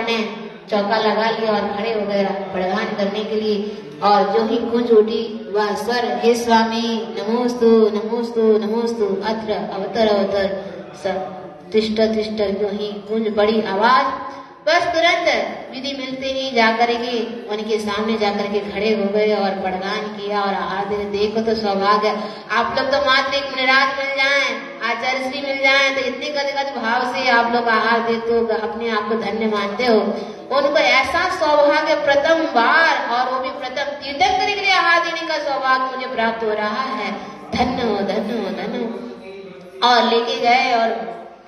सामने चौका लगा लिया और खड़े हो गए प्रदान करने के लिए। और जो ही गूंज उठी वह स्वर, हे स्वामी नमोस्तु नमोस्तु नमोस्तु अत्र अवतर अवतर स तिष्ठ तिष्ठ, जो ही गूंज पड़ी आवाज। बस तुरंत विधि मिलते ही जाकर के उनके सामने जाकर के खड़े हो गए और प्रदान किया और आहार दे। देखो तो सौभाग्य, आप लोग तो मात्र एक मुनिराज मिल जाएं, आचार्य श्री मिल जाएं तो इतने गदगद भाव से आप लोग आहार देते हो, अपने आप को धन्य मानते हो। उनको ऐसा सौभाग्य प्रथम बार, और वो भी प्रथम तीर्थंकर के लिए आहार देने का सौभाग्य मुझे प्राप्त हो रहा है। धन्य हो धन्य हो धन्य हो। और लेके गए और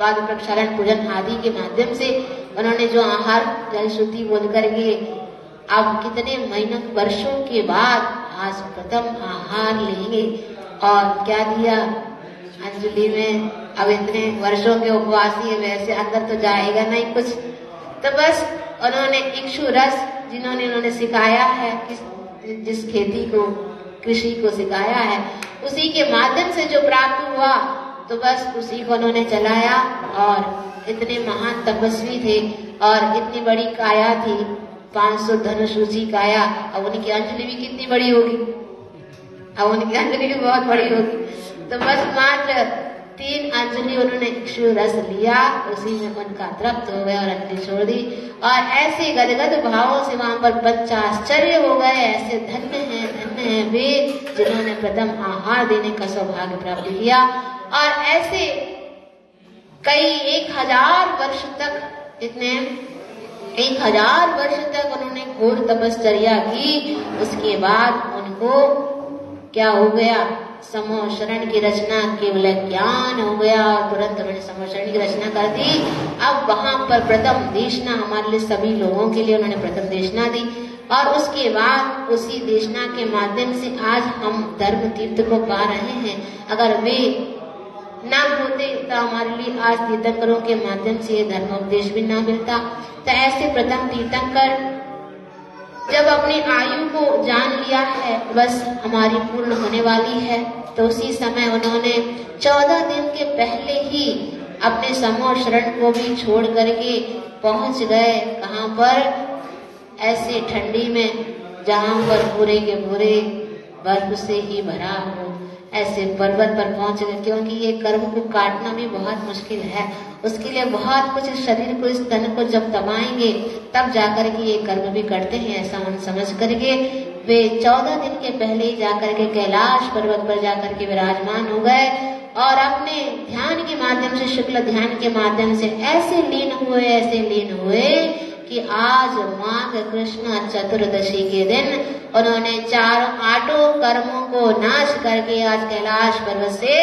पाद प्रक्षालन पूजन आदि के माध्यम से उन्होंने जो आहार जल शुद्धि बोल करके अब कितने महीनों वर्षों के बाद आज प्रथम आहार लेंगे। और क्या दिया अंजलि में, अब इतने वर्षों के उपवासी है, वैसे अंदर तो जाएगा नहीं कुछ, तो बस उन्होंने इक्षु रस जिन्होंने उन्होंने सिखाया है, जिस खेती को कृषि को सिखाया है उसी के माध्यम से जो प्राप्त हुआ, तो बस उसी को उन्होंने चलाया। और इतने महान तपस्वी थे और इतनी बड़ी काया थी, 500 धनुष ऊंची काया। अब उनकी अंजलि भी कितनी बड़ी होगी, अब उनकी अंजलि भी बहुत बड़ी होगी। तो बस मात्र 3 अंजलि उन्होंने इक्षु रस लिया, उसी में उनका तृप्त हो गया और अंजलि छोड़ दी। और ऐसे गदगद भावों से वहां पर पंचाश्चर्य हो गए, ऐसे धन्य है वे जिन्होंने प्रथम आहार देने का सौभाग्य प्राप्त किया। और ऐसे कई 1000 वर्ष तक, इतने 1000 वर्ष तक उन्होंने घोर तपश्चर्या की। उसके बाद उनको क्या हो गया, समूह शरण की रचना, केवल ज्ञान हो गया और तुरंत उन्होंने समूह शरण की रचना कर दी। अब वहां पर प्रथम देशना हमारे लिए, सभी लोगों के लिए उन्होंने प्रथम देशना दी। और उसके बाद उसी देशना के माध्यम से आज हम धर्म तीर्थ को पा रहे हैं। अगर वे ना होते तो हमारे लिए आज तीर्थंकरों के माध्यम से धर्मोपदेश भी ना मिलता। तो ऐसे प्रथम तीर्थंकर जब अपनी आयु को जान लिया है, बस हमारी पूर्ण होने वाली है, तो उसी समय उन्होंने 14 दिन के पहले ही अपने समूह शरण को भी छोड़ करके पहुंच गए। कहाँ पर, ऐसे ठंडी में जहाँ पर पूरे के पूरे बर्फ से ही भरा हो, ऐसे पर्वत पर पहुंच गए। क्योंकि ये कर्म को काटना भी बहुत मुश्किल है, उसके लिए बहुत कुछ शरीर को, इस तन को जब दबाएंगे तब जाकर के ये कर्म भी करते हैं। ऐसा मन समझ करके वे 14 दिन के पहले ही जाकर के कैलाश पर्वत पर जाकर के विराजमान हो गए और अपने ध्यान के माध्यम से, शुक्ल ध्यान के माध्यम से ऐसे लीन हुए कि आज माघ कृष्ण चतुर्दशी के दिन उन्होंने 8 कर्मों को नाश करके आज कैलाश पर्वत से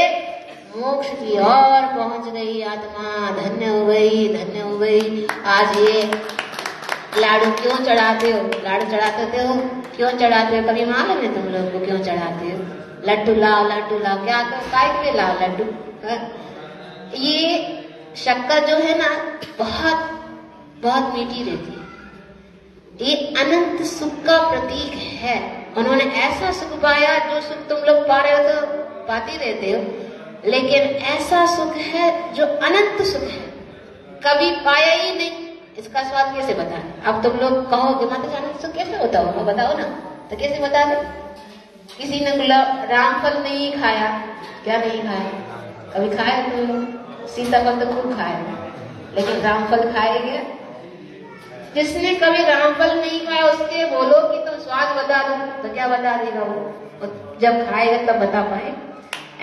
मोक्ष की ओर पहुंच गई आत्मा। धन्य हो गई, धन्य हो गई। आज ये लाडू क्यों चढ़ाते हो, लाडू चढ़ाते हो, क्यों चढ़ाते हो, कभी मालूम है तुम लोग को क्यों चढ़ाते हो? लड्डू लाओ, लड्डू लाओ, क्या काय के लाओ लड्डू? ये शक्कर जो है ना बहुत बहुत मीठी रहती है, ये अनंत सुख का प्रतीक है। उन्होंने ऐसा सुख पाया, जो सुख तुम लोग पा रहे हो तो पाते रहते हो, लेकिन ऐसा सुख है जो अनंत सुख है, कभी पाया ही नहीं। इसका स्वाद कैसे बता? अब तुम लोग कहोगे माता जान सुख कैसे होता होगा, बताओ ना, तो कैसे बता दो? किसी ने रामफल नहीं खाया, क्या नहीं खाया? कभी खाया तो सीताफल तो खूब खाया, लेकिन रामफल खाएगा? जिसने कभी रामफल नहीं खाया उसके बोलो कि तुम स्वाद बता दो, तो क्या बता देगा वो? जब खाएगा तब बता पाए।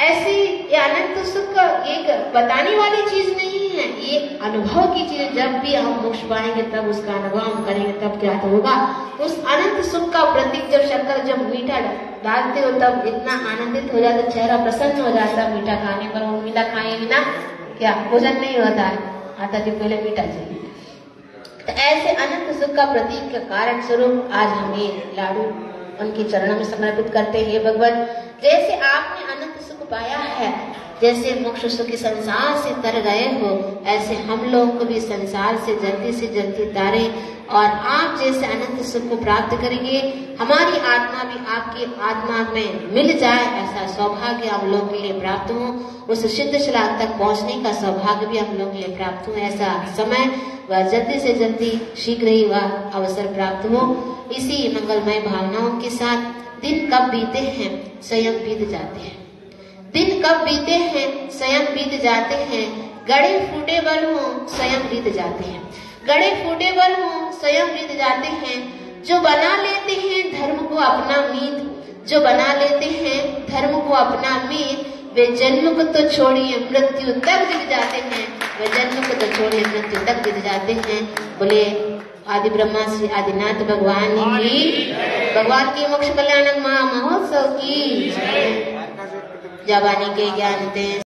ऐसी ये अनंत सुख एक बताने वाली चीज नहीं है, ये अनुभव की चीज। जब भी हम मोक्ष पाएंगे तब उसका अनुभव हम करेंगे, तब क्या होगा? तो उस अनंत सुख का प्रतीक जब शक्कर, जब मीठा डालते हो तब इतना आनंदित हो जाता, चेहरा प्रसन्न हो जाता मीठा खाने पर। वो मीठा खाए बिना क्या भोजन नहीं होता है, आता जो पहले मीठा चाहिए। तो ऐसे अनंत सुख का प्रतीक के कारण स्वरूप आज हम ये लाडू उनके चरणों में समर्पित करते हैं। भगवान, जैसे आपने अनंत सुख पाया है, जैसे मोक्ष सुख संसार से तर गए हो, ऐसे हम लोग को भी संसार से जल्दी तारे और आप जैसे अनंत सुख को प्राप्त करेंगे। हमारी आत्मा भी आपकी आत्मा में मिल जाए, ऐसा सौभाग्य हम लोग के लिए प्राप्त हो। उस सिद्ध शिला तक पहुंचने का सौभाग्य भी हम लोग के लिए प्राप्त हो। ऐसा समय वह जल्दी से जल्दी शीघ्र ही वह अवसर प्राप्त हो। इसी मंगलमय भावनाओं के साथ दिन कब बीते हैं स्वयं बीत जाते हैं, दिन कब बीते हैं स्वयं बीत जाते हैं। गड़े फूटे बर हो स्वयं बीत जाते हैं, गड़े फूटे बर हो स्वयं बीत जाते हैं। जो बना लेते हैं धर्म को अपना मीत, जो बना लेते हैं धर्म को अपना मीत, वे जन्म को तो छोड़िए मृत्यु तक जीत जाते हैं, वे जन्म को तो छोड़िए मृत्यु तक जीत जाते हैं। बोले आदि ब्रह्मा श्री आदिनाथ भगवान की, भगवान की मोक्ष कल्याणक महा महोत्सव की। जब आने के ज्ञान दें